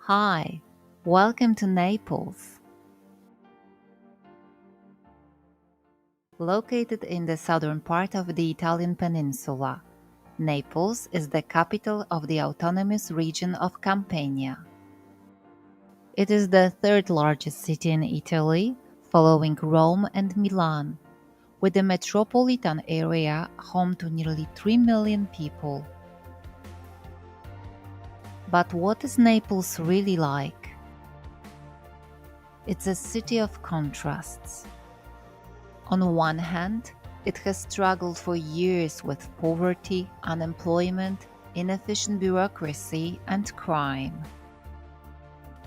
Hi, welcome to Naples. Located in the southern part of the Italian peninsula, Naples is the capital of the autonomous region of Campania. It is the third largest city in Italy, following Rome and Milan, with the metropolitan area home to nearly 3 million people. But what is Naples really like? It's a city of contrasts. On one hand, it has struggled for years with poverty, unemployment, inefficient bureaucracy, and crime.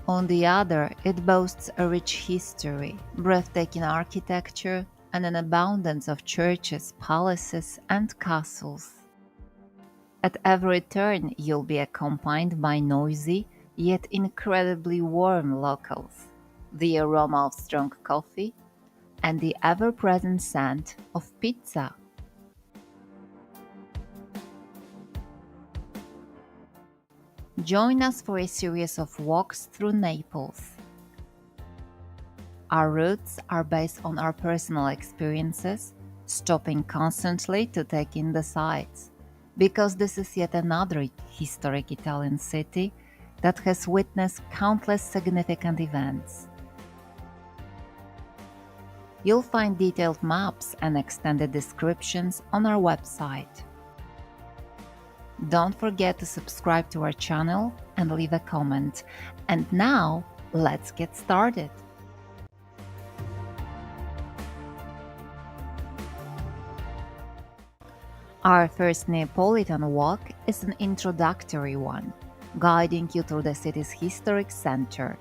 On the other, it boasts a rich history, breathtaking architecture, and an abundance of churches, palaces, and castles. At every turn, you'll be accompanied by noisy, yet incredibly warm locals, the aroma of strong coffee, and the ever-present scent of pizza. Join us for a series of walks through Naples. Our routes are based on our personal experiences, stopping constantly to take in the sights, because this is yet another historic Italian city that has witnessed countless significant events. You'll find detailed maps and extended descriptions on our website. Don't forget to subscribe to our channel and leave a comment. And now, let's get started. Our first Neapolitan walk is an introductory one, guiding you through the city's historic center.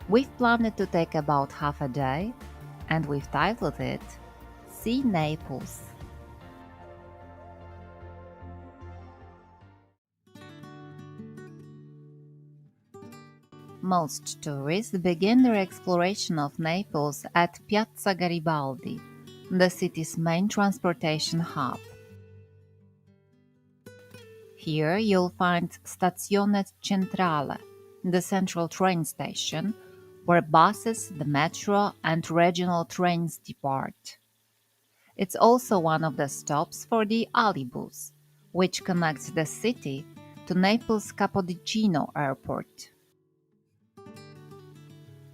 We've planned it to take about half a day, and we've titled it See Naples. Most tourists begin their exploration of Naples at Piazza Garibaldi, the city's main transportation hub. Here you'll find Stazione Centrale, the central train station, where buses, the metro, and regional trains depart. It's also one of the stops for the Alibus, which connects the city to Naples Capodichino Airport.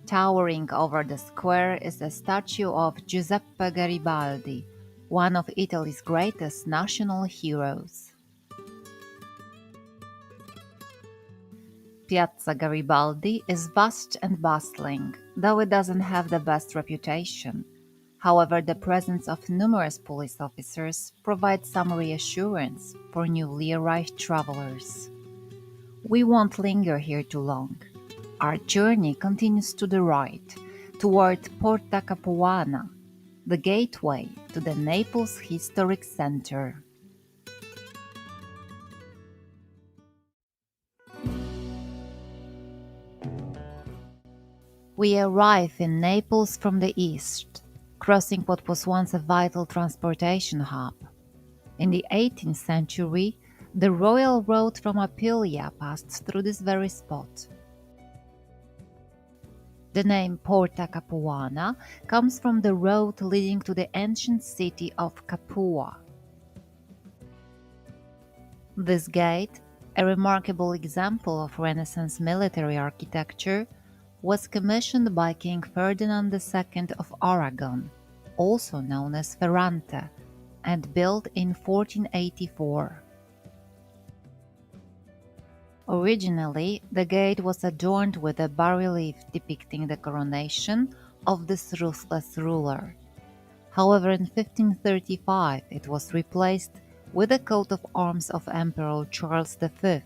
Towering over the square is the statue of Giuseppe Garibaldi, one of Italy's greatest national heroes. Piazza Garibaldi is vast and bustling, though it doesn't have the best reputation. However, the presence of numerous police officers provides some reassurance for newly arrived travelers. We won't linger here too long. Our journey continues to the right, toward Porta Capuana, the gateway to the Naples Historic Center. We arrive in Naples from the east, crossing what was once a vital transportation hub. In the 18th century, the royal road from Apulia passed through this very spot. The name Porta Capuana comes from the road leading to the ancient city of Capua. This gate, a remarkable example of Renaissance military architecture, was commissioned by King Ferdinand II of Aragon, also known as Ferrante, and built in 1484. Originally, the gate was adorned with a bas-relief depicting the coronation of this ruthless ruler. However, in 1535 it was replaced with a coat of arms of Emperor Charles V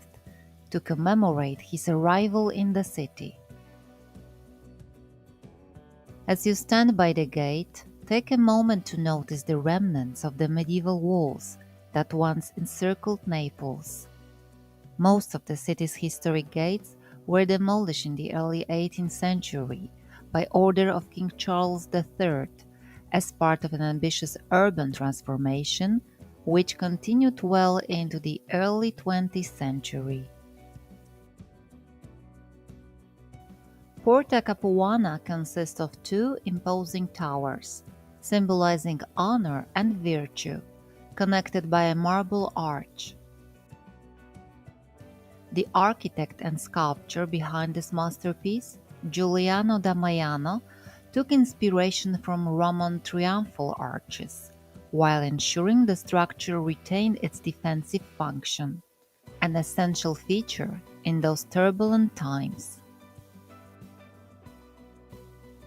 to commemorate his arrival in the city. As you stand by the gate, take a moment to notice the remnants of the medieval walls that once encircled Naples. Most of the city's historic gates were demolished in the early 18th century by order of King Charles III as part of an ambitious urban transformation which continued well into the early 20th century. Porta Capuana consists of two imposing towers, symbolizing honor and virtue, connected by a marble arch. The architect and sculptor behind this masterpiece, Giuliano da Maiano, took inspiration from Roman triumphal arches, while ensuring the structure retained its defensive function, an essential feature in those turbulent times.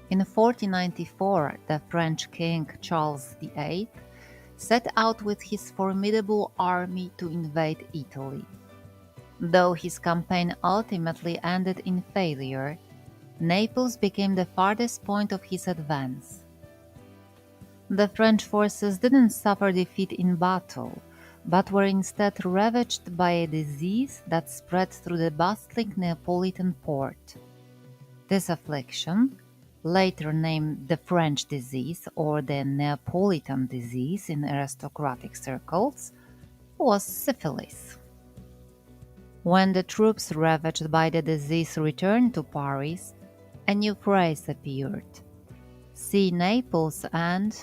In 1494, the French king Charles VIII set out with his formidable army to invade Italy. Though his campaign ultimately ended in failure, Naples became the farthest point of his advance. The French forces didn't suffer defeat in battle, but were instead ravaged by a disease that spread through the bustling Neapolitan port. This affliction, later named the French disease or the Neapolitan disease in aristocratic circles, was syphilis. When the troops ravaged by the disease returned to Paris, a new phrase appeared: "See Naples and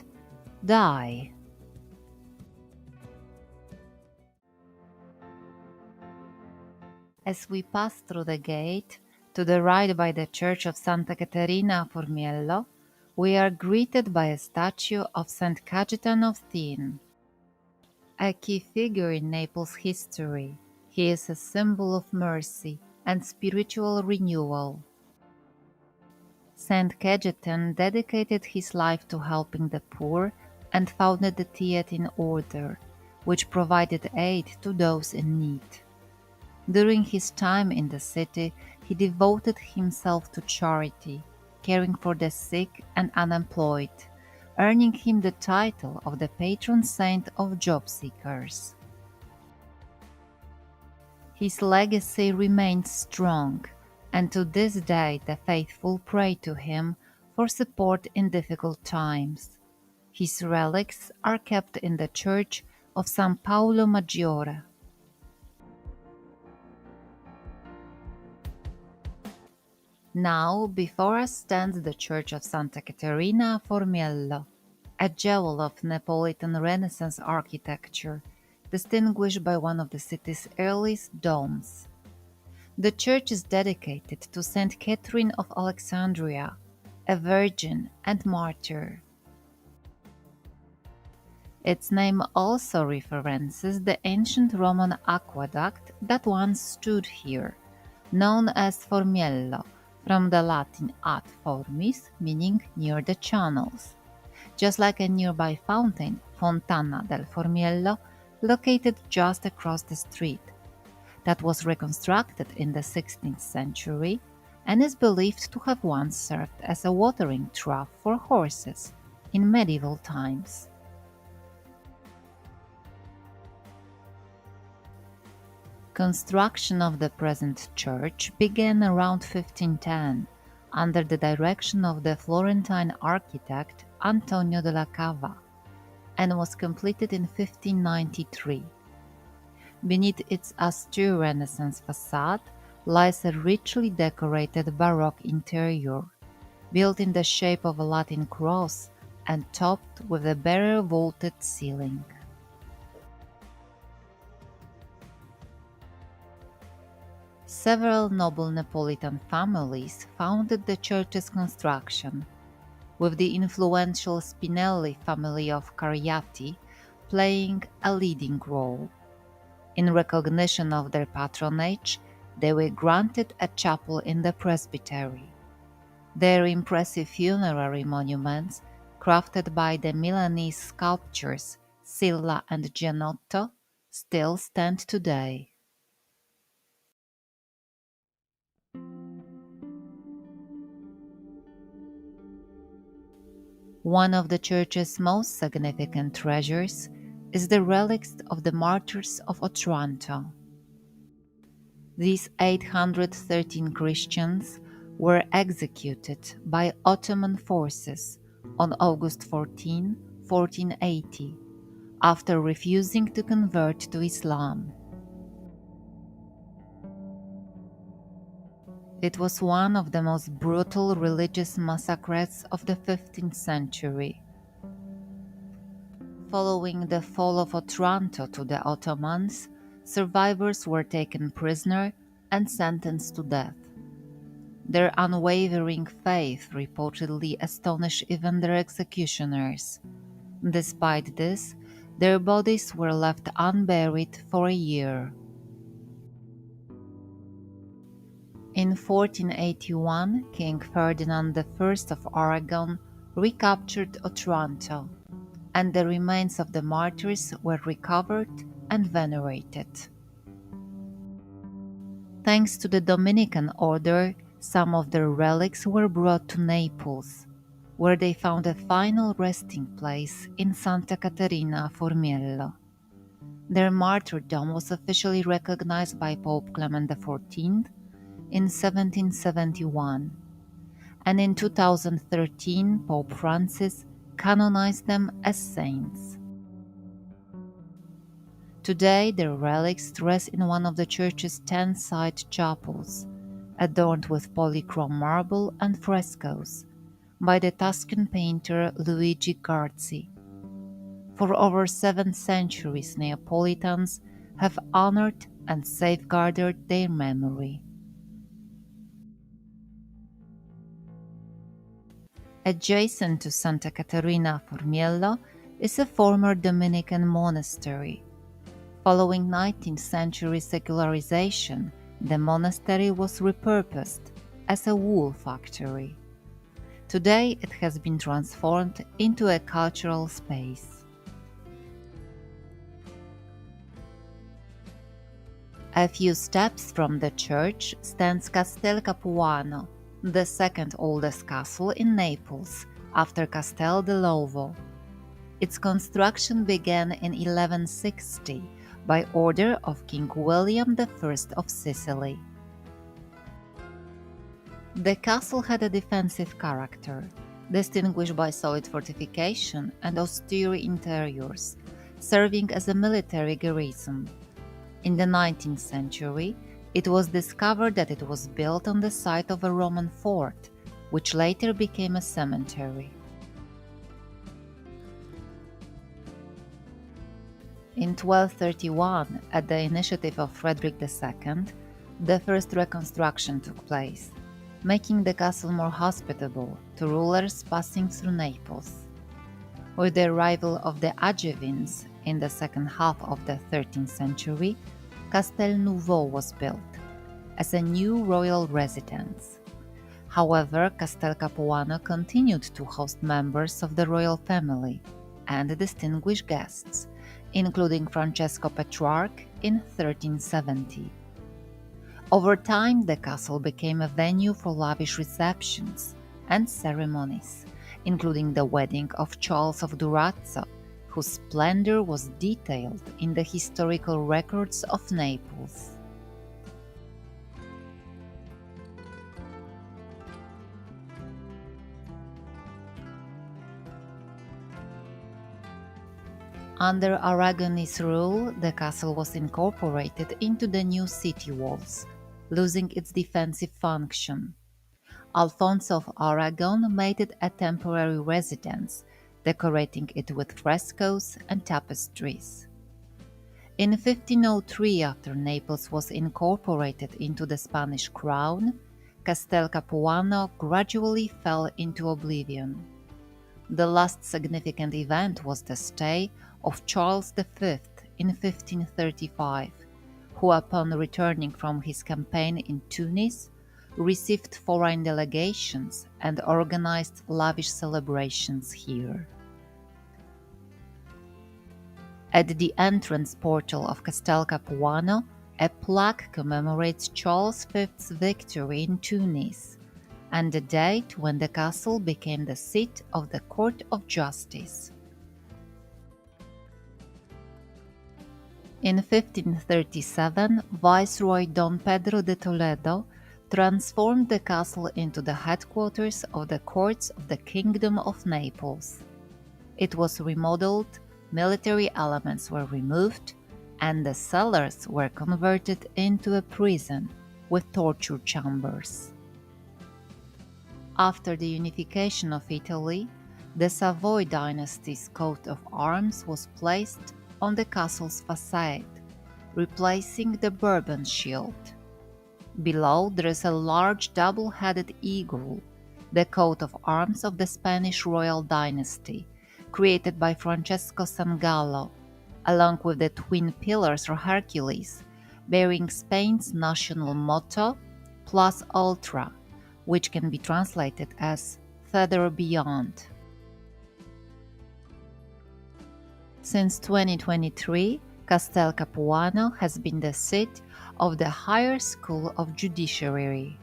die." As we pass through the gate, to the right by the church of Santa Caterina Formiello, we are greeted by a statue of Saint Cajetan of Thiene. A key figure in Naples history, he is a symbol of mercy and spiritual renewal. Saint Cajetan dedicated his life to helping the poor and founded the Theatin order, which provided aid to those in need. During his time in the city, he devoted himself to charity, caring for the sick and unemployed, earning him the title of the patron saint of job seekers. His legacy remains strong, and to this day the faithful pray to him for support in difficult times. His relics are kept in the church of San Paolo Maggiore. Now, before us stands the church of Santa Caterina Formiello, a jewel of Neapolitan Renaissance architecture, distinguished by one of the city's earliest domes. The church is dedicated to Saint Catherine of Alexandria, a virgin and martyr. Its name also references the ancient Roman aqueduct that once stood here, known as Formiello, from the Latin ad formis, meaning near the channels, just like a nearby fountain, Fontana del Formiello, located just across the street, that was reconstructed in the 16th century and is believed to have once served as a watering trough for horses in medieval times. Construction of the present church began around 1510 under the direction of the Florentine architect Antonio della Cava and was completed in 1593. Beneath its austere Renaissance facade lies a richly decorated Baroque interior, built in the shape of a Latin cross and topped with a barrel vaulted ceiling. Several noble Neapolitan families founded the church's construction, with the influential Spinelli family of Cariati playing a leading role. In recognition of their patronage, they were granted a chapel in the presbytery. Their impressive funerary monuments, crafted by the Milanese sculptors Silla and Giannotto, still stand today. One of the church's most significant treasures is the relics of the martyrs of Otranto. These 813 Christians were executed by Ottoman forces on August 14, 1480, after refusing to convert to Islam. It was one of the most brutal religious massacres of the 15th century. Following the fall of Otranto to the Ottomans, survivors were taken prisoner and sentenced to death. Their unwavering faith reportedly astonished even their executioners. Despite this, their bodies were left unburied for a year. In 1481, King Ferdinand I of Aragon recaptured Otranto, and the remains of the martyrs were recovered and venerated. Thanks to the Dominican order, some of their relics were brought to Naples, where they found a final resting place in Santa Caterina, Formiello. Their martyrdom was officially recognized by Pope Clement XIV in 1771, and in 2013 Pope Francis canonized them as saints. Today, their relics rest in one of the church's 10-side chapels, adorned with polychrome marble and frescoes by the Tuscan painter Luigi Garzi. For over 7 centuries, Neapolitans have honored and safeguarded their memory. Adjacent to Santa Caterina Formiello is a former Dominican monastery. Following 19th century secularization, the monastery was repurposed as a wool factory. Today it has been transformed into a cultural space. A few steps from the church stands Castel Capuano, the second oldest castle in Naples, after Castel dell'Ovo. Its construction began in 1160 by order of King William I of Sicily. The castle had a defensive character, distinguished by solid fortification and austere interiors, serving as a military garrison. In the 19th century, it was discovered that it was built on the site of a Roman fort, which later became a cemetery. In 1231, at the initiative of Frederick II, the first reconstruction took place, making the castle more hospitable to rulers passing through Naples. With the arrival of the Angevins in the second half of the 13th century, Castel Nuovo was built as a new royal residence. However, Castel Capuano continued to host members of the royal family and distinguished guests, including Francesco Petrarch in 1370. Over time, the castle became a venue for lavish receptions and ceremonies, including the wedding of Charles of Durazzo, whose splendor was detailed in the historical records of Naples. Under Aragonese rule, the castle was incorporated into the new city walls, losing its defensive function. Alfonso of Aragon made it a temporary residence, decorating it with frescoes and tapestries. In 1503, after Naples was incorporated into the Spanish crown, Castel Capuano gradually fell into oblivion. The last significant event was the stay of Charles V in 1535, who, upon returning from his campaign in Tunis, received foreign delegations and organized lavish celebrations here. At the entrance portal of Castel Capuano, a plaque commemorates Charles V's victory in Tunis and the date when the castle became the seat of the Court of Justice. In 1537, Viceroy Don Pedro de Toledo transformed the castle into the headquarters of the courts of the Kingdom of Naples. It was remodeled, military elements were removed, and the cellars were converted into a prison with torture chambers. After the unification of Italy, the Savoy dynasty's coat of arms was placed on the castle's facade, replacing the Bourbon shield. Below there is a large double-headed eagle, the coat of arms of the Spanish royal dynasty, created by Francesco Sangallo, along with the twin pillars or Hercules, bearing Spain's national motto, Plus Ultra, which can be translated as Further Beyond. Since 2023, Castel Capuano has been the seat of the Higher School of Judiciary.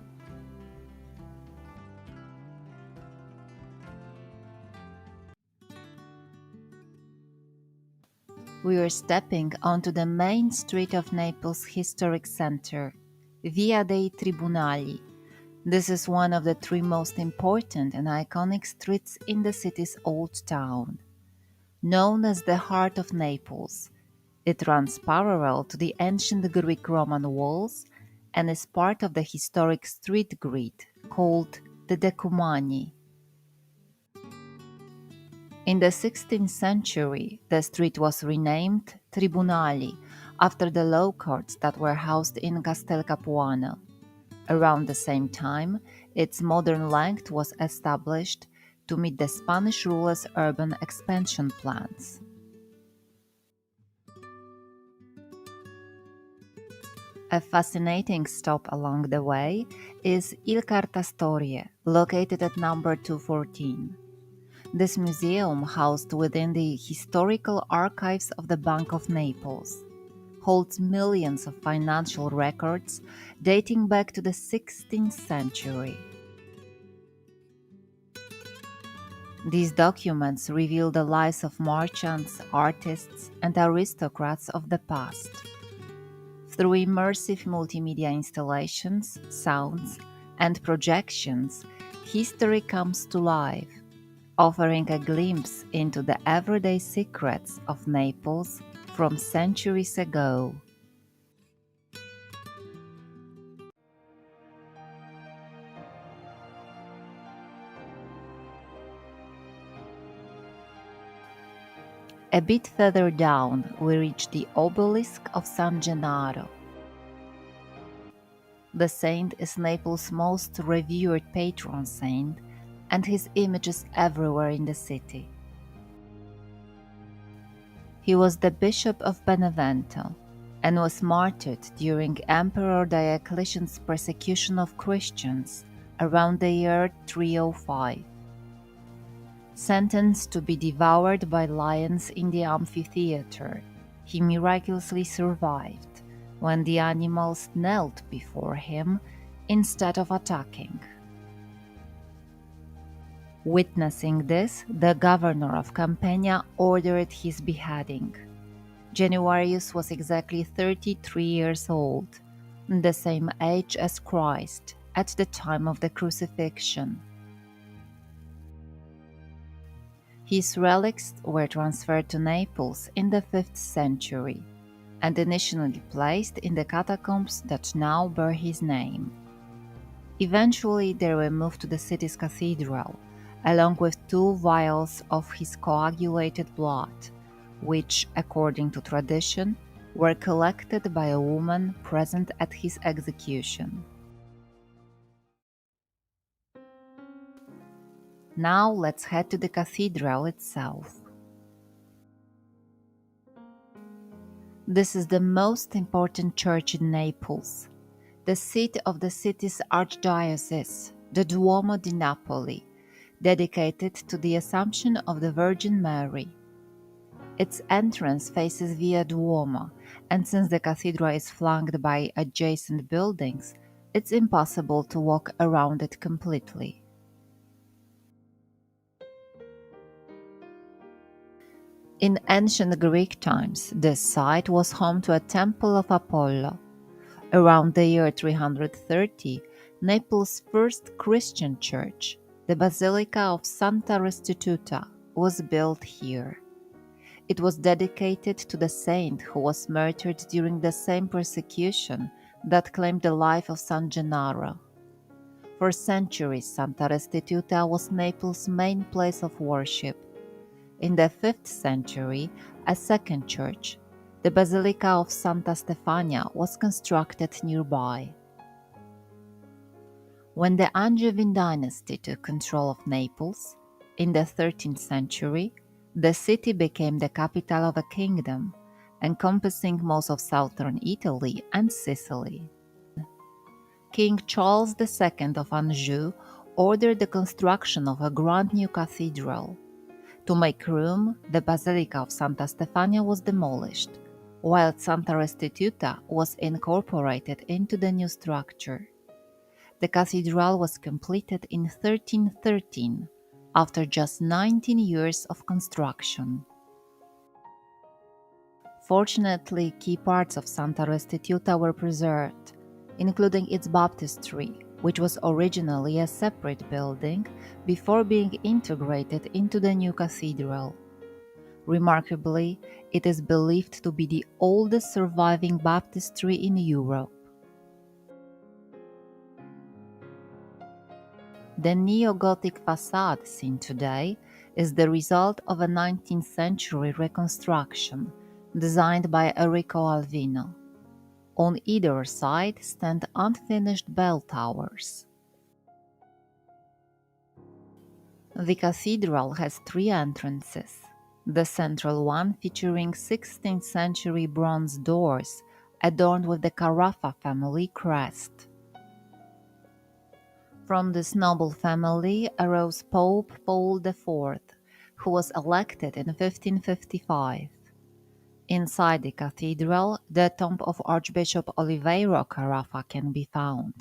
We are stepping onto the main street of Naples' historic center, Via dei Tribunali. This is one of the three most important and iconic streets in the city's old town. Known as the heart of Naples, it runs parallel to the ancient Greek-Roman walls and is part of the historic street grid called the Decumani. In the 16th century, the street was renamed Tribunali after the law courts that were housed in Castel Capuano. Around the same time, its modern length was established to meet the Spanish rulers' urban expansion plans. A fascinating stop along the way is Il Cartastorie, located at number 214. This museum, housed within the historical archives of the Bank of Naples, holds millions of financial records dating back to the 16th century. These documents reveal the lives of merchants, artists, and aristocrats of the past. Through immersive multimedia installations, sounds, and projections, history comes to life, offering a glimpse into the everyday secrets of Naples from centuries ago. A bit further down, we reach the obelisk of San Gennaro. The saint is Naples' most revered patron saint, and his image is everywhere in the city. He was the bishop of Benevento and was martyred during Emperor Diocletian's persecution of Christians around the year 305. Sentenced to be devoured by lions in the amphitheater, he miraculously survived when the animals knelt before him instead of attacking. Witnessing this, the governor of Campania ordered his beheading. Januarius was exactly 33 years old, the same age as Christ at the time of the crucifixion. His relics were transferred to Naples in the 5th century and initially placed in the catacombs that now bear his name. Eventually, they were moved to the city's cathedral, along with 2 vials of his coagulated blood, which, according to tradition, were collected by a woman present at his execution. Now let's head to the cathedral itself. This is the most important church in Naples, the seat of the city's archdiocese, the Duomo di Napoli, dedicated to the Assumption of the Virgin Mary. Its entrance faces Via Duomo, and since the cathedral is flanked by adjacent buildings, it's impossible to walk around it completely. In ancient Greek times, this site was home to a temple of Apollo. Around the year 330, Naples' first Christian church, the Basilica of Santa Restituta, was built here. It was dedicated to the saint who was murdered during the same persecution that claimed the life of San Gennaro. For centuries, Santa Restituta was Naples' main place of worship. In the 5th century, a second church, the Basilica of Santa Stefania, was constructed nearby. When the Angevin dynasty took control of Naples, in the 13th century, the city became the capital of a kingdom, encompassing most of southern Italy and Sicily. King Charles II of Anjou ordered the construction of a grand new cathedral. To make room, the Basilica of Santa Stefania was demolished, while Santa Restituta was incorporated into the new structure. The cathedral was completed in 1313, after just 19 years of construction. Fortunately, key parts of Santa Restituta were preserved, including its baptistry, which was originally a separate building before being integrated into the new cathedral. Remarkably, it is believed to be the oldest surviving baptistry in Europe. The neo-Gothic facade seen today is the result of a 19th century reconstruction designed by Enrico Alvino. On either side stand unfinished bell towers. The cathedral has 3 entrances, the central one featuring 16th century bronze doors adorned with the Carafa family crest. From this noble family arose Pope Paul IV, who was elected in 1555. Inside the cathedral, the tomb of Archbishop Oliveiro Carafa can be found,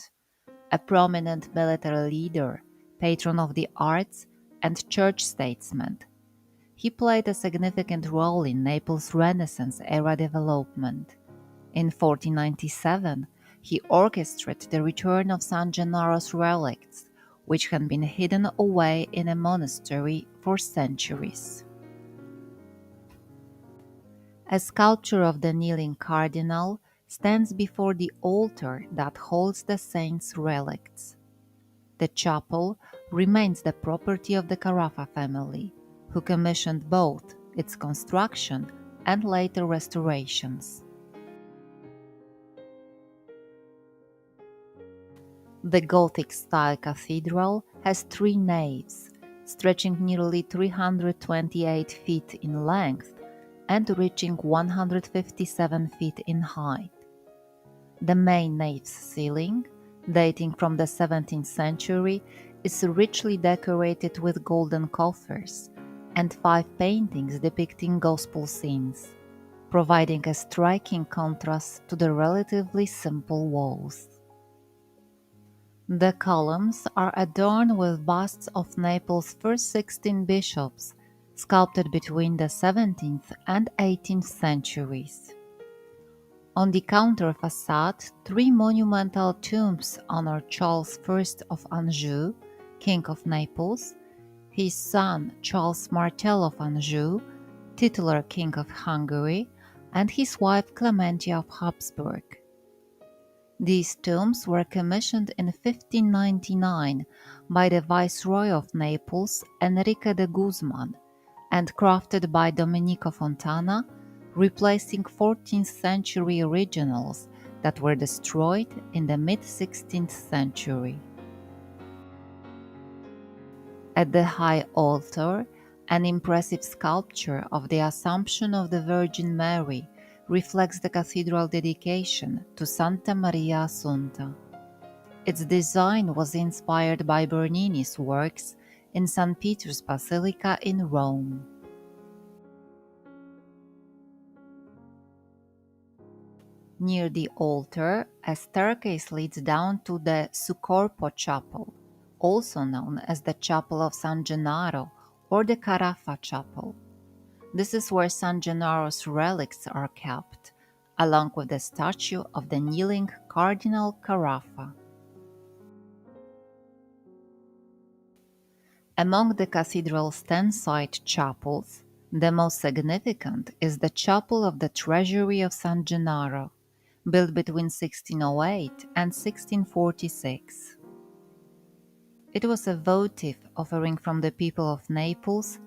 a prominent military leader, patron of the arts, and church statesman. He played a significant role in Naples' Renaissance-era development. In 1497, he orchestrated the return of San Gennaro's relics, which had been hidden away in a monastery for centuries. A sculpture of the kneeling cardinal stands before the altar that holds the saint's relics. The chapel remains the property of the Carafa family, who commissioned both its construction and later restorations. The Gothic-style cathedral has 3 naves, stretching nearly 328 feet in length and reaching 157 feet in height. The main nave's ceiling, dating from the 17th century, is richly decorated with golden coffers and 5 paintings depicting gospel scenes, providing a striking contrast to the relatively simple walls. The columns are adorned with busts of Naples' first 16 bishops, sculpted between the 17th and 18th centuries. On the counter facade, 3 monumental tombs honor Charles I of Anjou, King of Naples, his son Charles Martel of Anjou, titular King of Hungary, and his wife Clementia of Habsburg. These tombs were commissioned in 1599 by the Viceroy of Naples, Enrique de Guzman, and crafted by Domenico Fontana, replacing 14th century originals that were destroyed in the mid-16th century. At the high altar, an impressive sculpture of the Assumption of the Virgin Mary reflects the cathedral dedication to Santa Maria Assunta. Its design was inspired by Bernini's works in St. Peter's Basilica in Rome. Near the altar, a staircase leads down to the Sucorpo Chapel, also known as the Chapel of San Gennaro or the Carafa Chapel. This is where San Gennaro's relics are kept, along with the statue of the kneeling Cardinal Carafa. Among the cathedral's 10-side chapels, the most significant is the Chapel of the Treasury of San Gennaro, built between 1608 and 1646. It was a votive offering from the people of Naples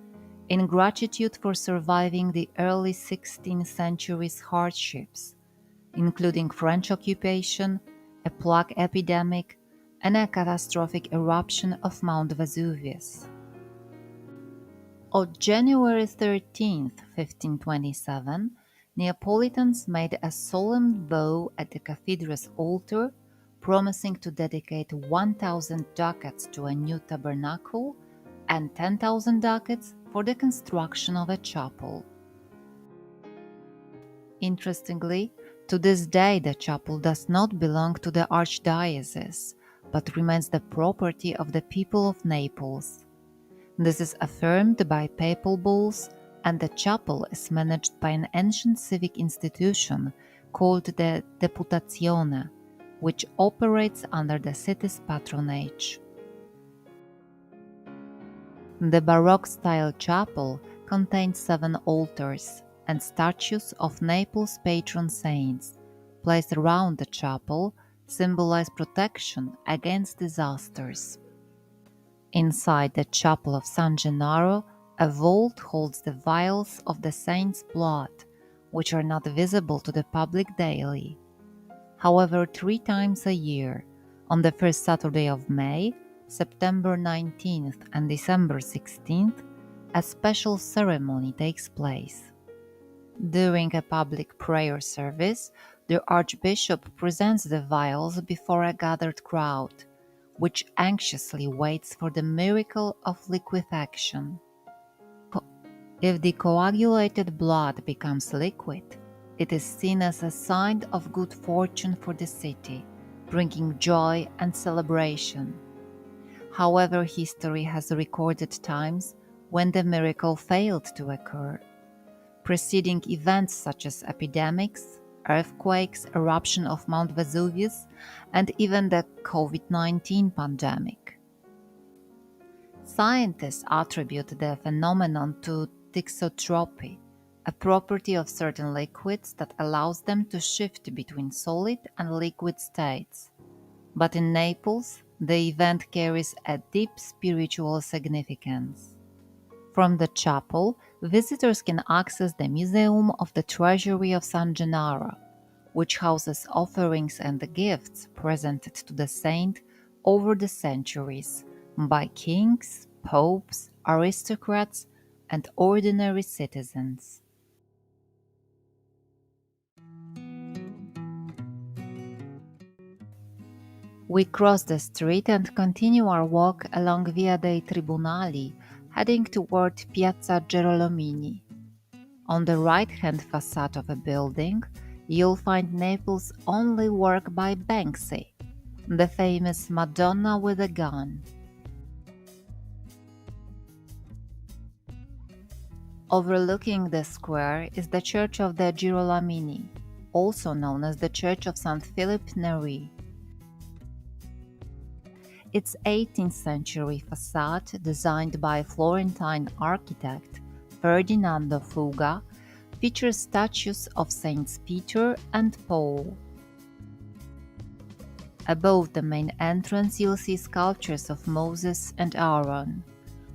in gratitude for surviving the early 16th century's hardships, including French occupation, a plague epidemic, and a catastrophic eruption of Mount Vesuvius. On January 13, 1527, Neapolitans made a solemn vow at the cathedral's altar, promising to dedicate 1,000 ducats to a new tabernacle and 10,000 ducats for the construction of a chapel. Interestingly, to this day the chapel does not belong to the archdiocese, but remains the property of the people of Naples. This is affirmed by papal bulls, and the chapel is managed by an ancient civic institution called the Deputazione, which operates under the city's patronage. The Baroque-style chapel contains 7 altars and statues of Naples' patron saints, placed around the chapel, symbolize protection against disasters. Inside the chapel of San Gennaro, a vault holds the vials of the saint's blood, which are not visible to the public daily. However, 3 times a year, on the first Saturday of May, September 19th and December 16th, a special ceremony takes place. During a public prayer service, the Archbishop presents the vials before a gathered crowd, which anxiously waits for the miracle of liquefaction. If the coagulated blood becomes liquid, it is seen as a sign of good fortune for the city, bringing joy and celebration. However, history has recorded times when the miracle failed to occur. Preceding events such as epidemics, earthquakes, eruption of Mount Vesuvius, and even the COVID-19 pandemic. Scientists attribute the phenomenon to thixotropy, a property of certain liquids that allows them to shift between solid and liquid states. But in Naples, the event carries a deep spiritual significance. From the chapel, visitors can access the Museum of the Treasury of San Gennaro, which houses offerings and gifts presented to the saint over the centuries by kings, popes, aristocrats, and ordinary citizens. We cross the street and continue our walk along Via dei Tribunali, heading toward Piazza Gerolomini. On the right-hand facade of a building, you'll find Naples' only work by Banksy, the famous Madonna with a gun. Overlooking the square is the Church of the Gerolomini, also known as the Church of St. Philip Neri. Its 18th century facade, designed by Florentine architect Ferdinando Fuga, features statues of Saints Peter and Paul. Above the main entrance you'll see sculptures of Moses and Aaron,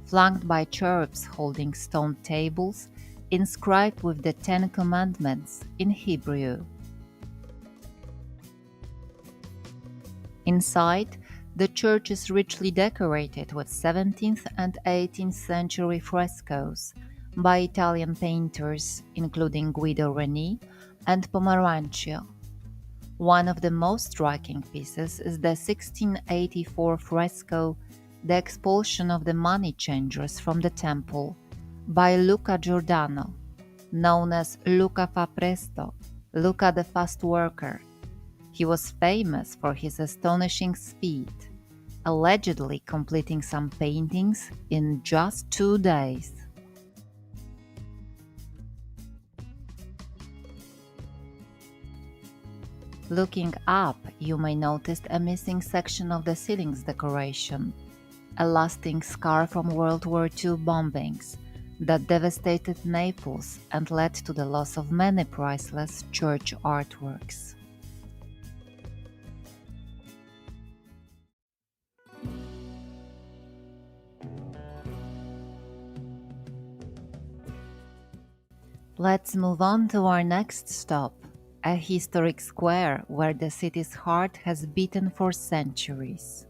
flanked by cherubs holding stone tables inscribed with the 10 Commandments in Hebrew. Inside, the church is richly decorated with 17th and 18th century frescoes by Italian painters, including Guido Reni and Pomerancio. One of the most striking pieces is the 1684 fresco The Expulsion of the Money Changers from the Temple by Luca Giordano, known as Luca fa presto, Luca the Fast Worker. He was famous for his astonishing speed, allegedly completing some paintings in just 2 days. Looking up, you may notice a missing section of the ceiling's decoration, a lasting scar from World War II bombings that devastated Naples and led to the loss of many priceless church artworks. Let's move on to our next stop, a historic square where the city's heart has beaten for centuries.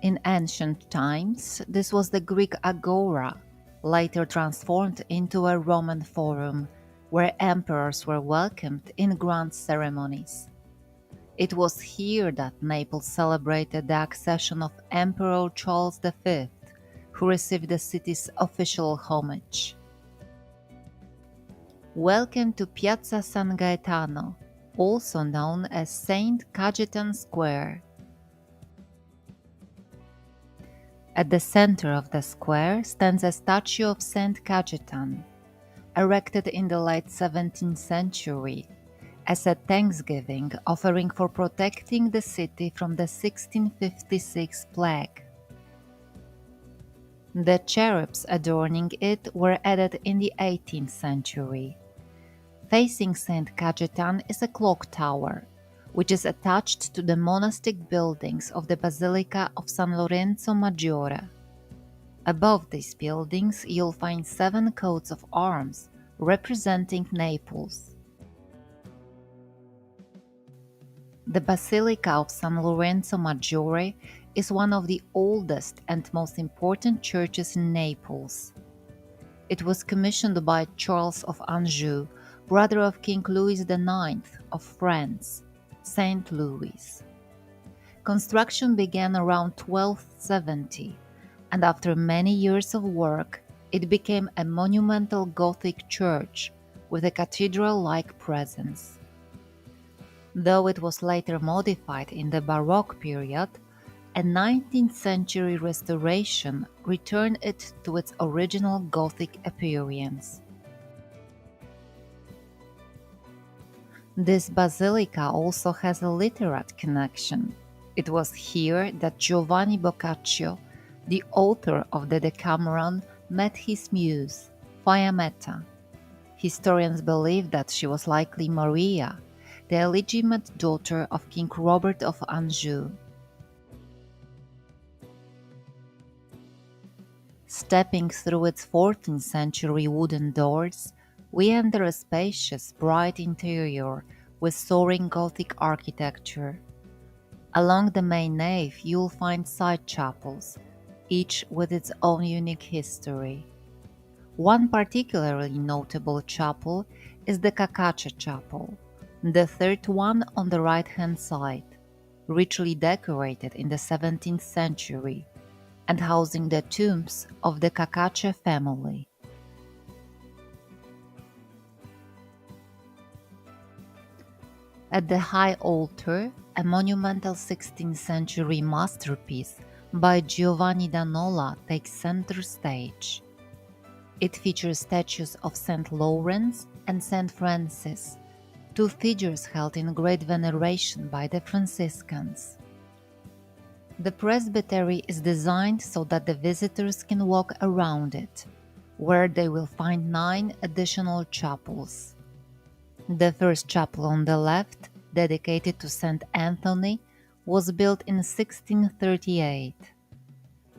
In ancient times, this was the Greek agora, later transformed into a Roman forum, where emperors were welcomed in grand ceremonies. It was here that Naples celebrated the accession of Emperor Charles V, who received the city's official homage. Welcome to Piazza San Gaetano, also known as Saint Cajetan Square. At the center of the square stands a statue of Saint Cajetan, erected in the late 17th century as a thanksgiving offering for protecting the city from the 1656 plague. The cherubs adorning it were added in the 18th century. Facing Saint Cajetan is a clock tower, which is attached to the monastic buildings of the Basilica of San Lorenzo Maggiore. Above these buildings you'll find 7 coats of arms representing Naples. The Basilica of San Lorenzo Maggiore is one of the oldest and most important churches in Naples. It was commissioned by Charles of Anjou, brother of King Louis IX of France, Saint Louis. Construction began around 1270, and after many years of work, it became a monumental Gothic church with a cathedral-like presence. Though it was later modified in the Baroque period, a 19th century restoration returned it to its original Gothic appearance. This basilica also has a literate connection. It was here that Giovanni Boccaccio, the author of the Decameron, met his muse, Fiammetta. Historians believe that she was likely Maria, the illegitimate daughter of King Robert of Anjou. Stepping through its 14th century wooden doors, we enter a spacious, bright interior with soaring Gothic architecture. Along the main nave you'll find side chapels, each with its own unique history. One particularly notable chapel is the Cacace Chapel, the third one on the right-hand side, richly decorated in the 17th century and housing the tombs of the Cacace family. At the high altar, a monumental 16th century masterpiece by Giovanni da Nola takes center stage. It features statues of St. Lawrence and St. Francis, 2 figures held in great veneration by the Franciscans. The presbytery is designed so that the visitors can walk around it, where they will find 9 additional chapels. The first chapel on the left, dedicated to St. Anthony, was built in 1638.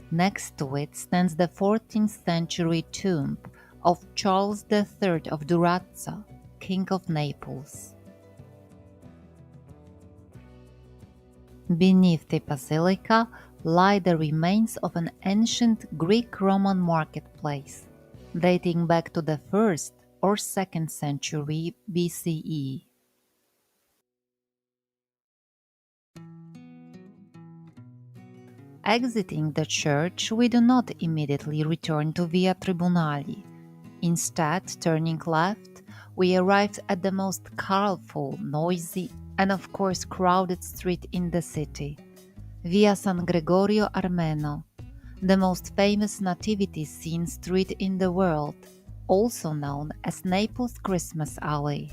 Next to it stands the 14th century tomb of Charles III of Durazzo, King of Naples. Beneath the basilica lie the remains of an ancient Greek-Roman marketplace, dating back to the 1st or 2nd century BCE. Exiting the church, we do not immediately return to Via Tribunali. Instead, turning left, we arrived at the most colorful, noisy, and of course crowded street in the city, Via San Gregorio Armeno, the most famous nativity scene street in the world, also known as Naples' Christmas Alley.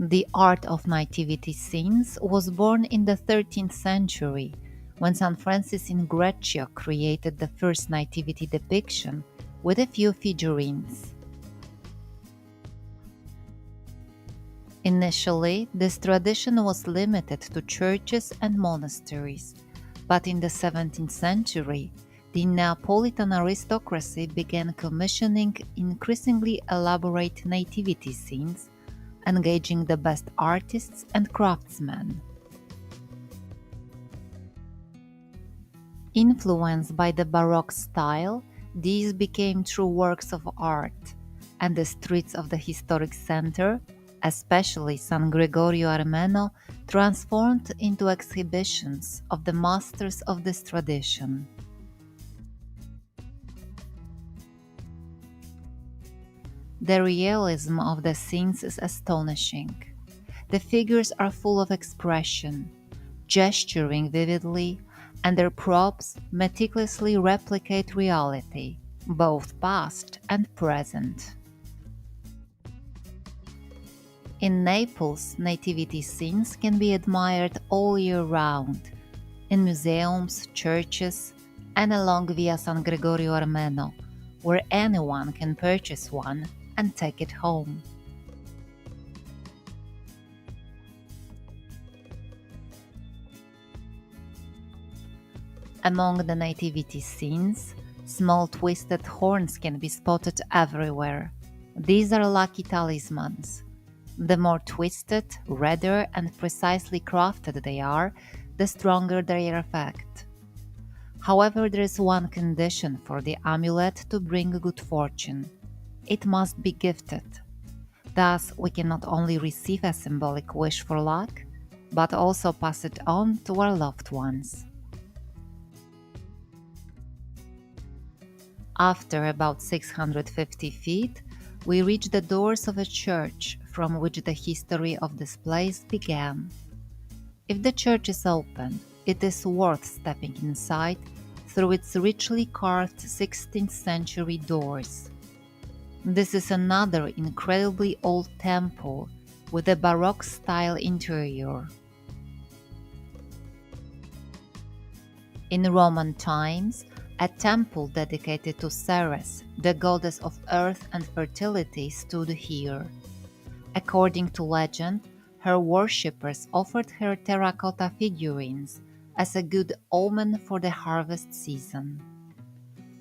The art of nativity scenes was born in the 13th century, when San Francis in Greccio created the first nativity depiction with a few figurines. Initially, this tradition was limited to churches and monasteries, but in the 17th century, The Neapolitan aristocracy began commissioning increasingly elaborate nativity scenes, engaging the best artists and craftsmen. Influenced by the Baroque style, these became true works of art, and the streets of the historic center, especially San Gregorio Armeno, transformed into exhibitions of the masters of this tradition. The realism of the scenes is astonishing. The figures are full of expression, gesturing vividly, and their props meticulously replicate reality, both past and present. In Naples, nativity scenes can be admired all year round, in museums, churches, and along Via San Gregorio Armeno, where anyone can purchase one and take it home. Among the nativity scenes, small twisted horns can be spotted everywhere. These are lucky talismans. The more twisted, redder, and precisely crafted they are, the stronger their effect. However, there is one condition for the amulet to bring good fortune. It must be gifted. Thus, we can not only receive a symbolic wish for luck, but also pass it on to our loved ones. After about 650 feet, we reach the doors of a church from which the history of this place began. If the church is open, it is worth stepping inside through its richly carved 16th century doors. This is another incredibly old temple with a Baroque style interior. In Roman times, a temple dedicated to Ceres, the goddess of earth and fertility, stood here. According to legend, her worshippers offered her terracotta figurines as a good omen for the harvest season.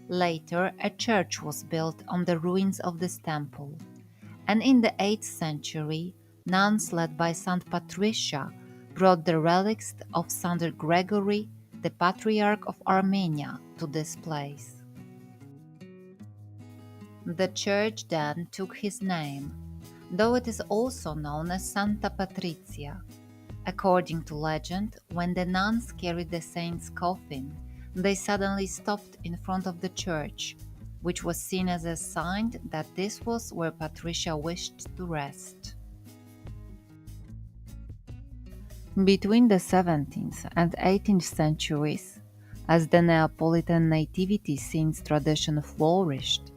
Later, a church was built on the ruins of this temple, and in the 8th century, nuns led by Saint Patrizia brought the relics of Saint Gregory, the Patriarch of Armenia, to this place. The church then took his name, though it is also known as Santa Patrizia. According to legend, when the nuns carried the saint's coffin, they suddenly stopped in front of the church, which was seen as a sign that this was where Patricia wished to rest. Between the 17th and 18th centuries, as the Neapolitan nativity scenes tradition flourished,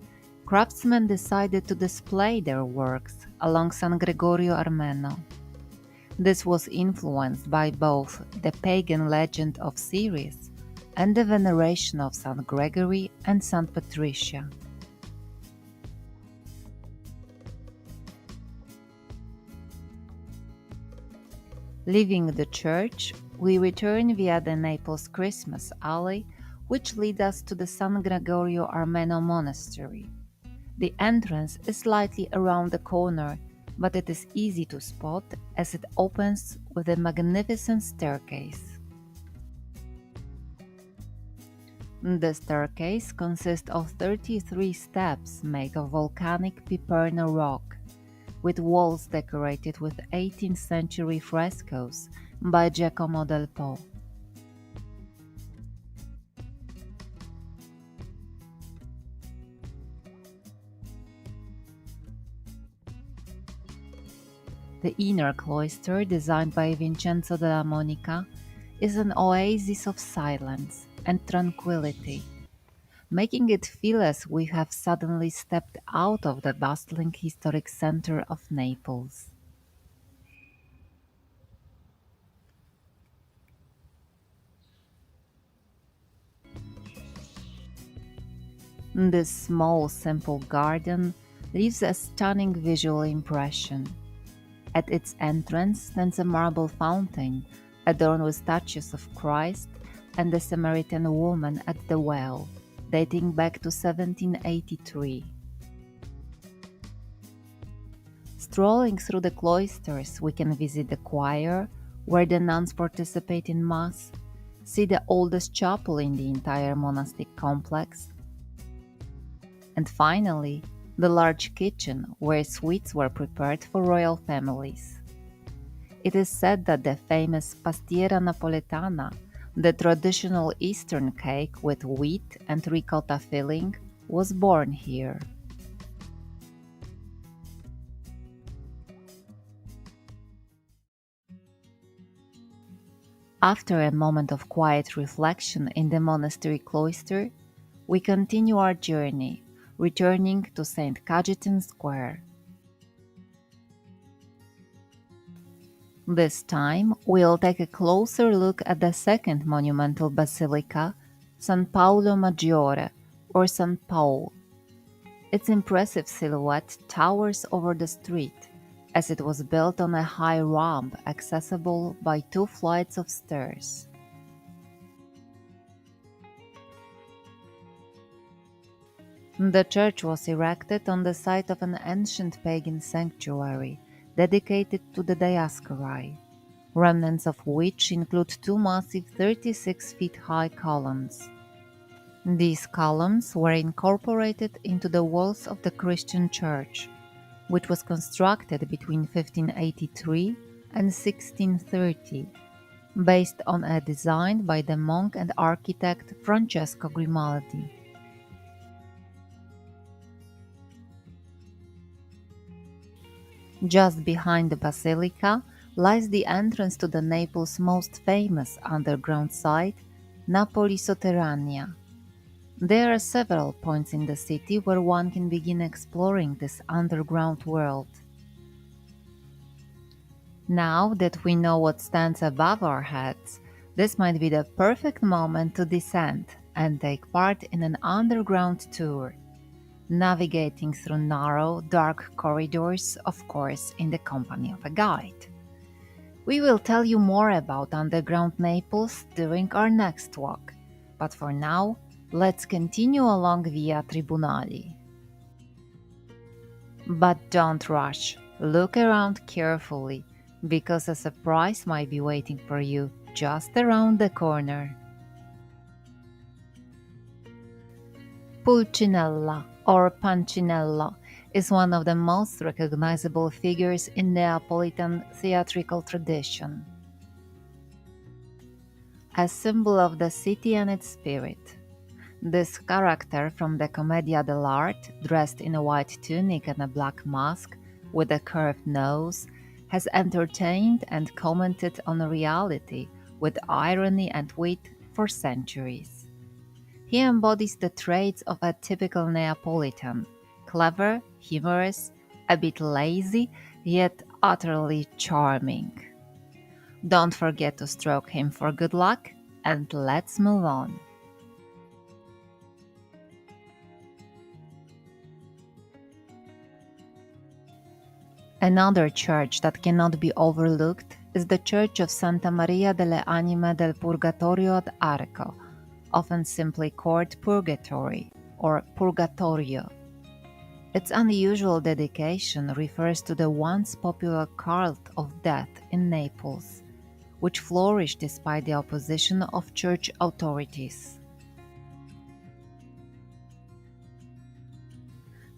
craftsmen decided to display their works along San Gregorio Armeno. This was influenced by both the pagan legend of Ceres and the veneration of Saint Gregory and Saint Patricia. Leaving the church, we return via the Naples Christmas alley, which leads us to the San Gregorio Armeno monastery. The entrance is slightly around the corner, but it is easy to spot as it opens with a magnificent staircase. The staircase consists of 33 steps made of volcanic Piperno rock, with walls decorated with 18th century frescoes by Giacomo del Po. The inner cloister, designed by Vincenzo della Monica, is an oasis of silence and tranquility, making it feel as we have suddenly stepped out of the bustling historic center of Naples. This small, simple garden leaves a stunning visual impression. At its entrance stands a marble fountain adorned with statues of Christ and the Samaritan woman at the well. dating back to 1783. Strolling through the cloisters, we can visit the choir, where the nuns participate in Mass, see the oldest chapel in the entire monastic complex, and finally, the large kitchen where sweets were prepared for royal families. It is said that the famous pastiera napoletana, the traditional Eastern cake with wheat and ricotta filling, was born here. After a moment of quiet reflection in the monastery cloister, we continue our journey, returning to St. Cajetan Square. This time, we'll take a closer look at the second monumental basilica, San Paolo Maggiore, or San Paul. Its impressive silhouette towers over the street, as it was built on a high ramp accessible by two flights of stairs. The church was erected on the site of an ancient pagan sanctuary dedicated to the Dioscuri, remnants of which include two massive 36 feet high columns. These columns were incorporated into the walls of the Christian church, which was constructed between 1583 and 1630, based on a design by the monk and architect Francesco Grimaldi. Just behind the basilica lies the entrance to the Naples' most famous underground site, Napoli Sotterranea. There are several points in the city where one can begin exploring this underground world. Now that we know what stands above our heads, this might be the perfect moment to descend and take part in an underground tour, navigating through narrow, dark corridors, of course, in the company of a guide. We will tell you more about underground Naples during our next walk, but for now, let's continue along via Tribunali. But don't rush, look around carefully, because a surprise might be waiting for you just around the corner. Pulcinella, or Pancinella, is one of the most recognizable figures in Neapolitan theatrical tradition. A symbol of the city and its spirit, this character from the Commedia dell'arte, dressed in a white tunic and a black mask, with a curved nose, has entertained and commented on reality with irony and wit for centuries. He embodies the traits of a typical Neapolitan: clever, humorous, a bit lazy, yet utterly charming. Don't forget to stroke him for good luck, and let's move on. Another church that cannot be overlooked is the Church of Santa Maria delle Anime del Purgatorio ad Arco, often simply called Purgatory or Purgatorio. Its unusual dedication refers to the once popular cult of death in Naples, which flourished despite the opposition of church authorities.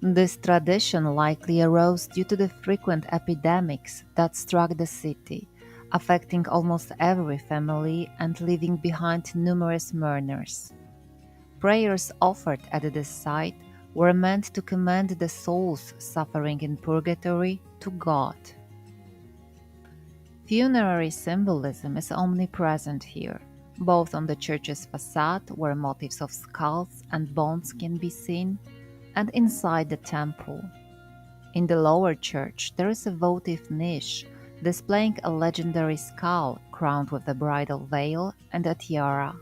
This tradition likely arose due to the frequent epidemics that struck the city, affecting almost every family and leaving behind numerous mourners. Prayers offered at this site were meant to commend the souls suffering in purgatory to God. Funerary symbolism is omnipresent here, both on the church's facade, where motifs of skulls and bones can be seen, and inside the temple. In the lower church, there is a votive niche displaying a legendary skull crowned with a bridal veil and a tiara.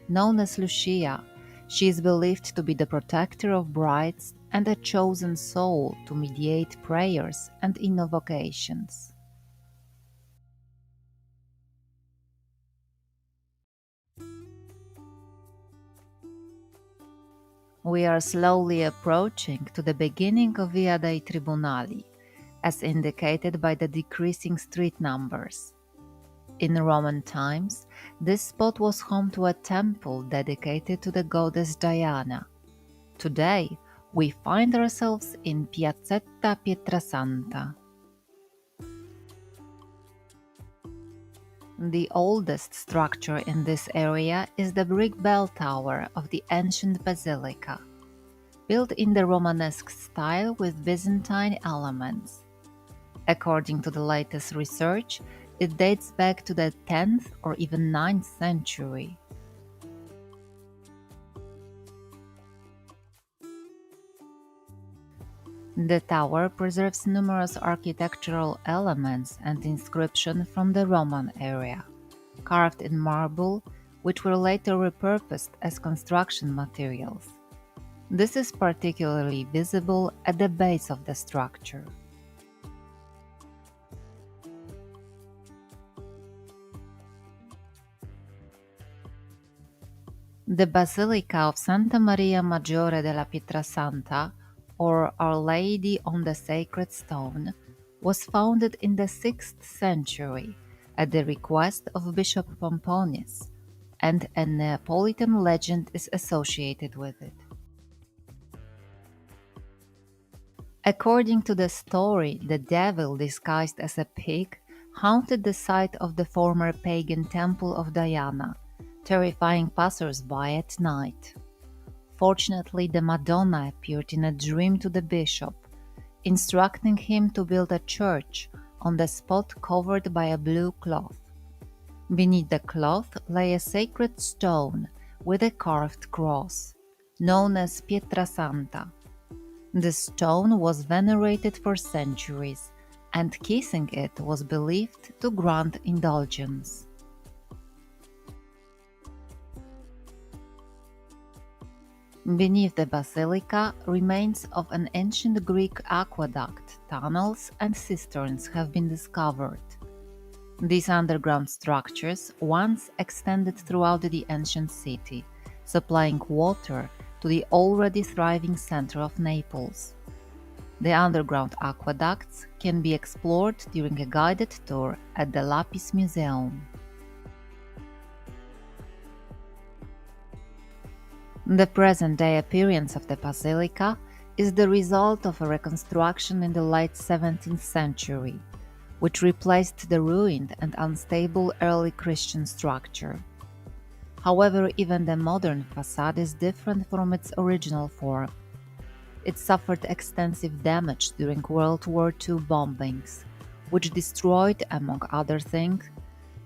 Known as Lucia, she is believed to be the protector of brides and a chosen soul to mediate prayers and invocations. We are slowly approaching to the beginning of Via dei Tribunali, as indicated by the decreasing street numbers. In Roman times, this spot was home to a temple dedicated to the goddess Diana. Today, we find ourselves in Piazzetta Pietrasanta. The oldest structure in this area is the brick bell tower of the ancient basilica, built in the Romanesque style with Byzantine elements. According to the latest research, it dates back to the 10th or even 9th century. The tower preserves numerous architectural elements and inscriptions from the Roman era, carved in marble, which were later repurposed as construction materials. This is particularly visible at the base of the structure. The Basilica of Santa Maria Maggiore della Pietrasanta, or Our Lady on the Sacred Stone, was founded in the 6th century at the request of Bishop Pomponius, and a Neapolitan legend is associated with it. According to the story, the devil disguised as a pig haunted the site of the former pagan temple of Diana, terrifying passers-by at night. Fortunately, the Madonna appeared in a dream to the bishop, instructing him to build a church on the spot covered by a blue cloth. Beneath the cloth lay a sacred stone with a carved cross, known as Pietrasanta. The stone was venerated for centuries, and kissing it was believed to grant indulgence. Beneath the basilica, remains of an ancient Greek aqueduct, tunnels, and cisterns have been discovered. These underground structures once extended throughout the ancient city, supplying water to the already thriving center of Naples. The underground aqueducts can be explored during a guided tour at the Lapis Museum. The present-day appearance of the basilica is the result of a reconstruction in the late 17th century, which replaced the ruined and unstable early Christian structure. However, even the modern facade is different from its original form. It suffered extensive damage during World War II bombings, which destroyed, among other things,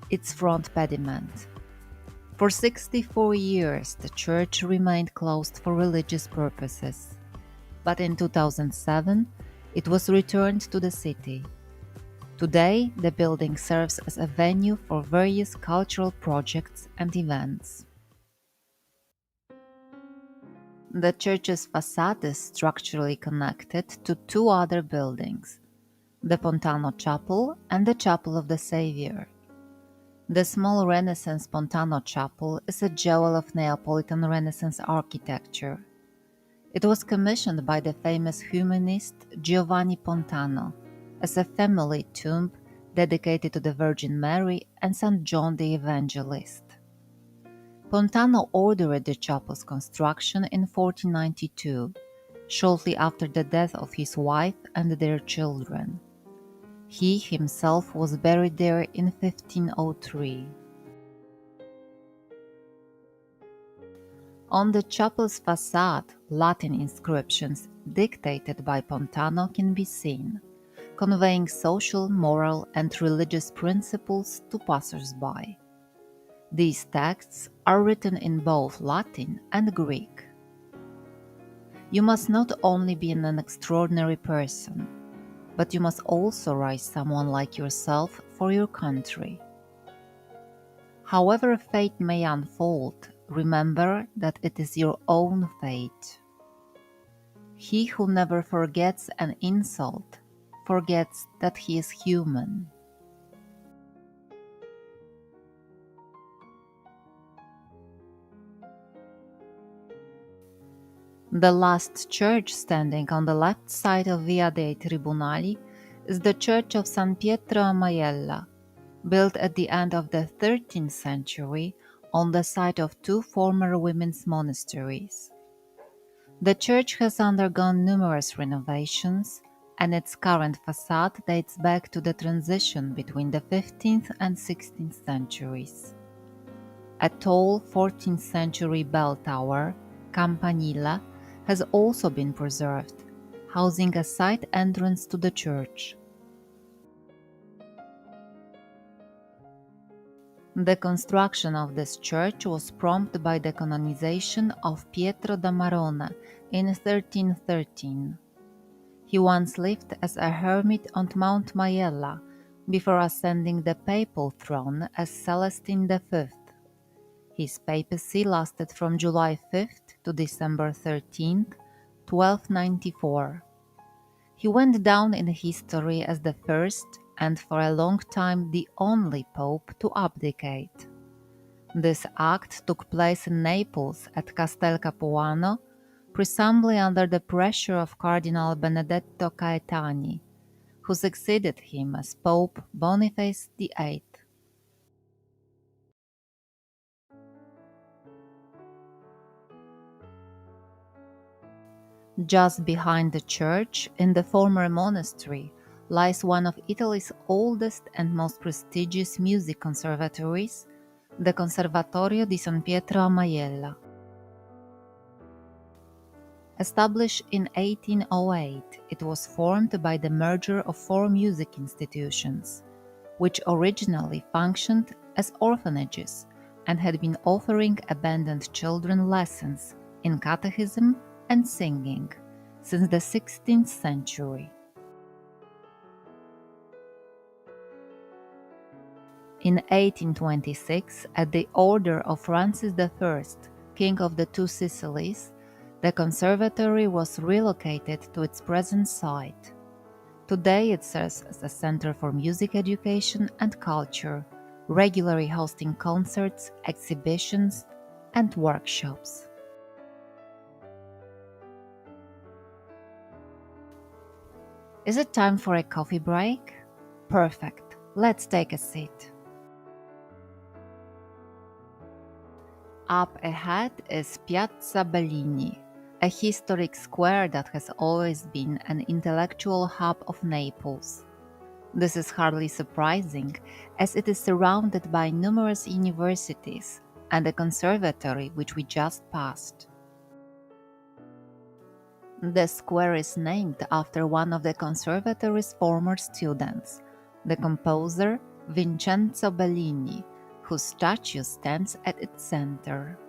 its front pediment. For 64 years, the church remained closed for religious purposes, but in 2007, it was returned to the city. Today, the building serves as a venue for various cultural projects and events. The church's facade is structurally connected to two other buildings, the Pontano Chapel and the Chapel of the Savior. The small Renaissance Pontano Chapel is a jewel of Neapolitan Renaissance architecture. It was commissioned by the famous humanist Giovanni Pontano as a family tomb dedicated to the Virgin Mary and St. John the Evangelist. Pontano ordered the chapel's construction in 1492, shortly after the death of his wife and their children. He himself was buried there in 1503. On the chapel's facade, Latin inscriptions dictated by Pontano can be seen, conveying social, moral, and religious principles to passers-by. These texts are written in both Latin and Greek. You must not only be an extraordinary person, but you must also rise someone like yourself for your country. However fate may unfold, remember that it is your own fate. He who never forgets an insult forgets that he is human. The last church standing on the left side of Via dei Tribunali is the Church of San Pietro a Maiella, built at the end of the 13th century on the site of two former women's monasteries. The church has undergone numerous renovations, and its current facade dates back to the transition between the 15th and 16th centuries. A tall 14th century bell tower, campanile, has also been preserved, housing a side entrance to the church. The construction of this church was prompted by the canonization of Pietro da Marona in 1313. He once lived as a hermit on Mount Maiella before ascending the papal throne as Celestine V. His papacy lasted from July 5th to December 13th, 1294. He went down in history as the first and for a long time the only pope to abdicate. This act took place in Naples at Castel Capuano, presumably under the pressure of Cardinal Benedetto Caetani, who succeeded him as Pope Boniface VIII. Just behind the church, in the former monastery, lies one of Italy's oldest and most prestigious music conservatories, the Conservatorio di San Pietro a Maiella. Established in 1808, it was formed by the merger of four music institutions, which originally functioned as orphanages and had been offering abandoned children lessons in catechism and singing since the 16th century. In 1826, at the order of Francis I, King of the Two Sicilies, the conservatory was relocated to its present site. Today it serves as a center for music education and culture, regularly hosting concerts, exhibitions, and workshops. Is it time for a coffee break? Perfect. Let's take a seat. Up ahead is Piazza Bellini, a historic square that has always been an intellectual hub of Naples. This is hardly surprising, as it is surrounded by numerous universities and a conservatory which we just passed. The square is named after one of the conservatory's former students, the composer Vincenzo Bellini, whose statue stands at its center.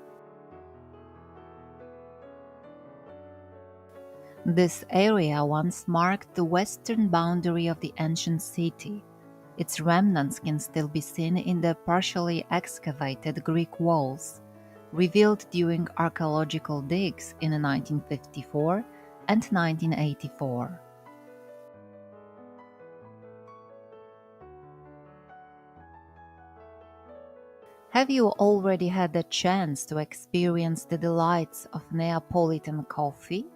This area once marked the western boundary of the ancient city. Its remnants can still be seen in the partially excavated Greek walls, revealed during archaeological digs in 1954 and 1984. Have you already had the chance to experience the delights of Neapolitan coffee?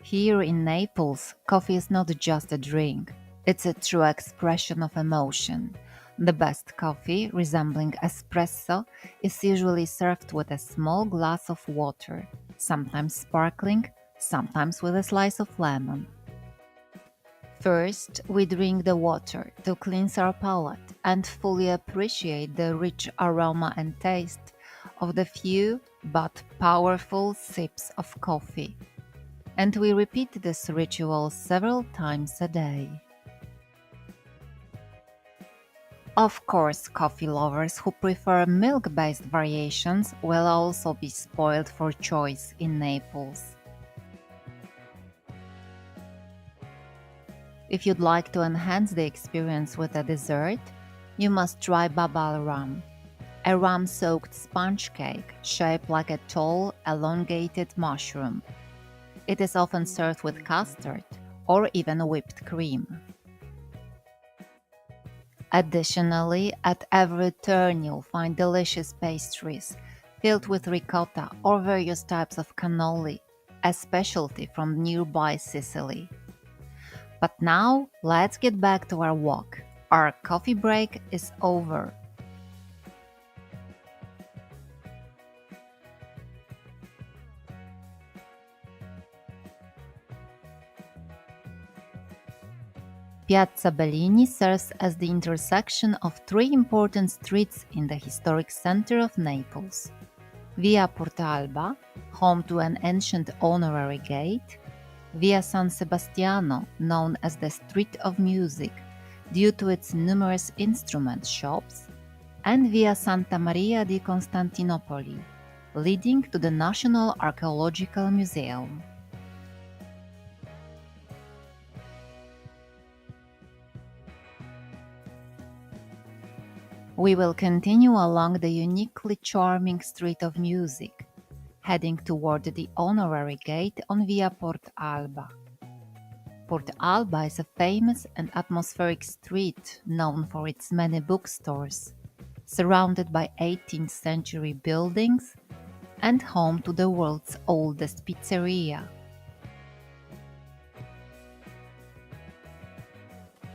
Here in Naples, coffee is not just a drink, it's a true expression of emotion. The best coffee, resembling espresso, is usually served with a small glass of water, sometimes sparkling, sometimes with a slice of lemon. First, we drink the water to cleanse our palate and fully appreciate the rich aroma and taste of the few but powerful sips of coffee. And we repeat this ritual several times a day. Of course, coffee lovers who prefer milk-based variations will also be spoiled for choice in Naples. If you'd like to enhance the experience with a dessert, you must try babal rum, a rum-soaked sponge cake shaped like a tall, elongated mushroom. It is often served with custard or even whipped cream. Additionally, at every turn you'll find delicious pastries filled with ricotta or various types of cannoli, a specialty from nearby Sicily. But now, let's get back to our walk. Our coffee break is over. Piazza Bellini serves as the intersection of three important streets in the historic center of Naples. Via Porta Alba, home to an ancient honorary gate, Via San Sebastiano, known as the Street of Music due to its numerous instrument shops, and Via Santa Maria di Costantinopoli, leading to the National Archaeological Museum. We will continue along the uniquely charming Street of Music, heading toward the honorary gate on Via Porta Alba. Porta Alba is a famous and atmospheric street known for its many bookstores, surrounded by 18th century buildings and home to the world's oldest pizzeria.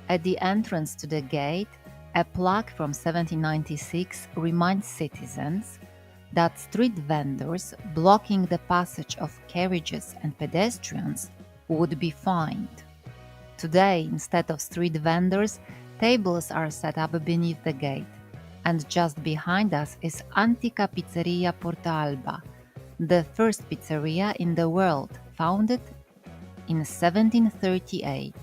At the entrance to the gate, a plaque from 1796 reminds citizens that street vendors blocking the passage of carriages and pedestrians would be fined. Today, instead of street vendors, tables are set up beneath the gate, and just behind us is Antica Pizzeria Porta Alba, the first pizzeria in the world, founded in 1738.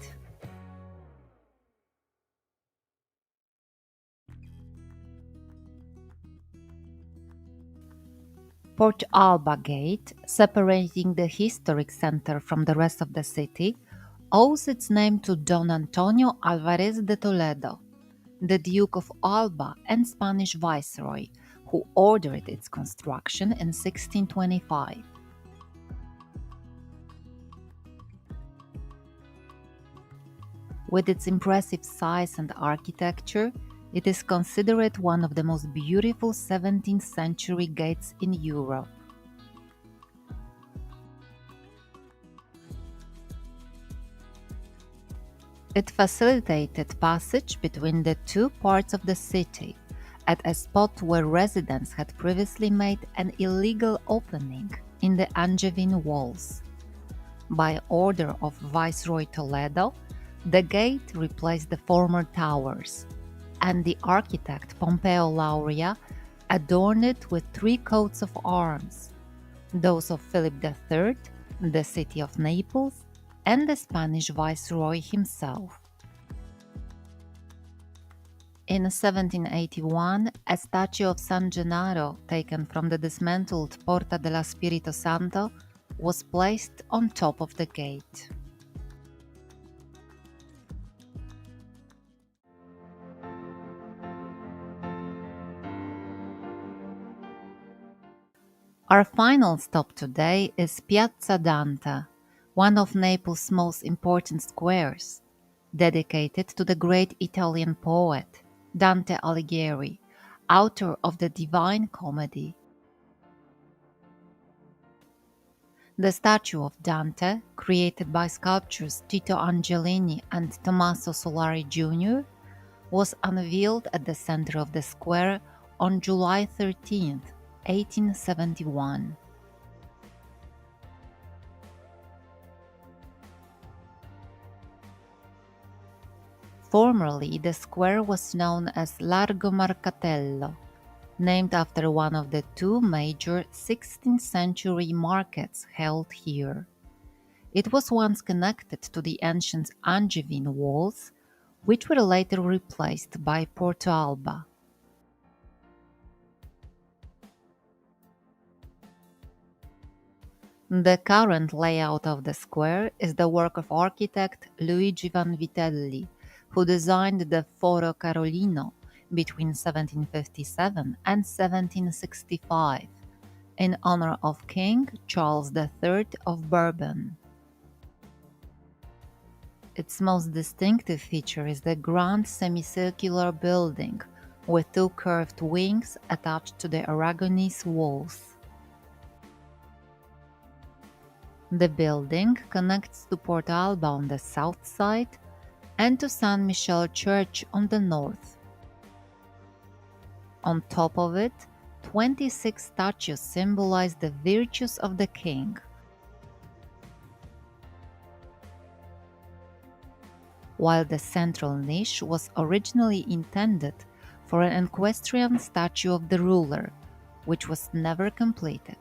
Porta Alba Gate, separating the historic center from the rest of the city, owes its name to Don Antonio Alvarez de Toledo, the Duke of Alba and Spanish viceroy, who ordered its construction in 1625. With its impressive size and architecture, it is considered one of the most beautiful 17th century gates in Europe. It facilitated passage between the two parts of the city, at a spot where residents had previously made an illegal opening in the Angevin walls. By order of Viceroy Toledo, the gate replaced the former towers, and the architect Pompeo Lauria adorned it with three coats of arms, those of Philip III, the city of Naples, and the Spanish viceroy himself. In 1781, a statue of San Gennaro, taken from the dismantled Porta della Spirito Santo, was placed on top of the gate. Our final stop today is Piazza Dante, one of Naples' most important squares, dedicated to the great Italian poet Dante Alighieri, author of the Divine Comedy. The statue of Dante, created by sculptors Tito Angelini and Tommaso Solari Jr., was unveiled at the center of the square on July 13, 1871. Formerly, the square was known as Largo Marcatello, named after one of the two major 16th century markets held here. It was once connected to the ancient Angevin walls, which were later replaced by Porta Alba. The current layout of the square is the work of architect Luigi Vanvitelli, who designed the Foro Carolino between 1757 and 1765 in honor of King Charles III of Bourbon. Its most distinctive feature is the grand semicircular building with two curved wings attached to the Aragonese walls. The building connects to Porta Alba on the south side and to San Michele Church on the north. On top of it, 26 statues symbolize the virtues of the king. While the central niche was originally intended for an equestrian statue of the ruler, which was never completed.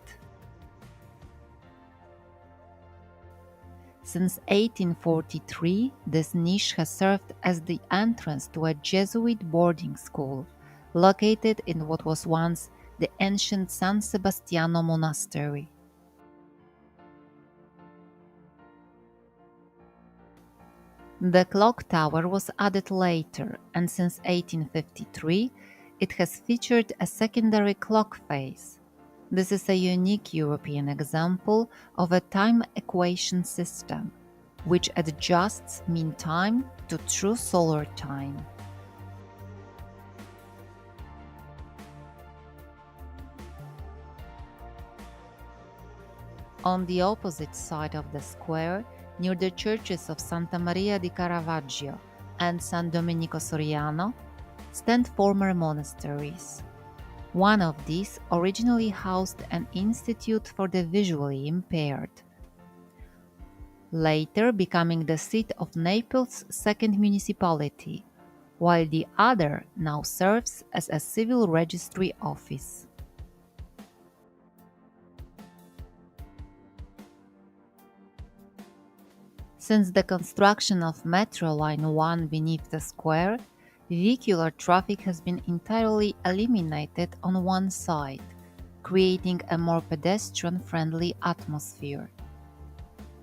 Since 1843, this niche has served as the entrance to a Jesuit boarding school, located in what was once the ancient San Sebastiano monastery. The clock tower was added later, and since 1853, it has featured a secondary clock face. This is a unique European example of a time equation system, which adjusts mean time to true solar time. On the opposite side of the square, near the churches of Santa Maria di Caravaggio and San Domenico Soriano, stand former monasteries. One of these originally housed an institute for the visually impaired, later becoming the seat of Naples' second municipality, while the other now serves as a civil registry office. Since the construction of Metro Line 1 beneath the square, vehicular traffic has been entirely eliminated on one side, creating a more pedestrian-friendly atmosphere.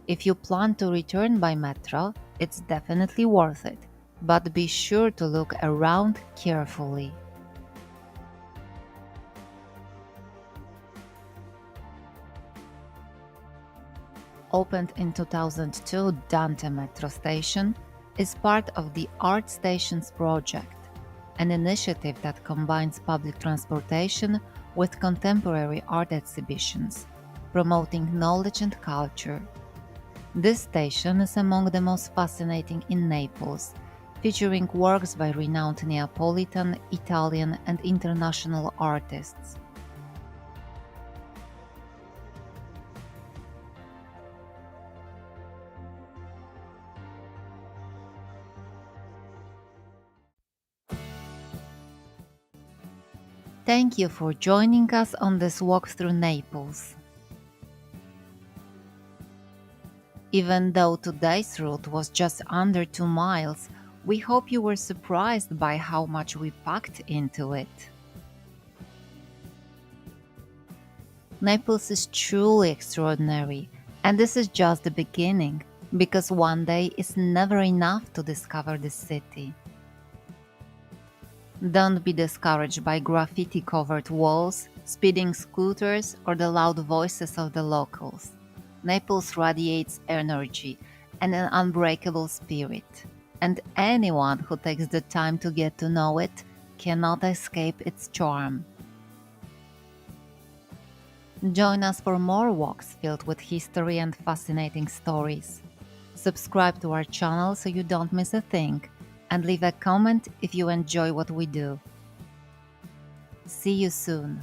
If you plan to return by metro, it's definitely worth it, but be sure to look around carefully. Opened in 2002, Dante Metro Station is part of the Art Stations project, an initiative that combines public transportation with contemporary art exhibitions, promoting knowledge and culture. This station is among the most fascinating in Naples, featuring works by renowned Neapolitan, Italian, and international artists. Thank you for joining us on this walk through Naples. Even though today's route was just under 2 miles, we hope you were surprised by how much we packed into it. Naples is truly extraordinary, and this is just the beginning, because one day is never enough to discover the city. Don't be discouraged by graffiti-covered walls, speeding scooters, or the loud voices of the locals. Naples radiates energy and an unbreakable spirit, and anyone who takes the time to get to know it cannot escape its charm. Join us for more walks filled with history and fascinating stories. Subscribe to our channel so you don't miss a thing, and leave a comment if you enjoy what we do. See you soon!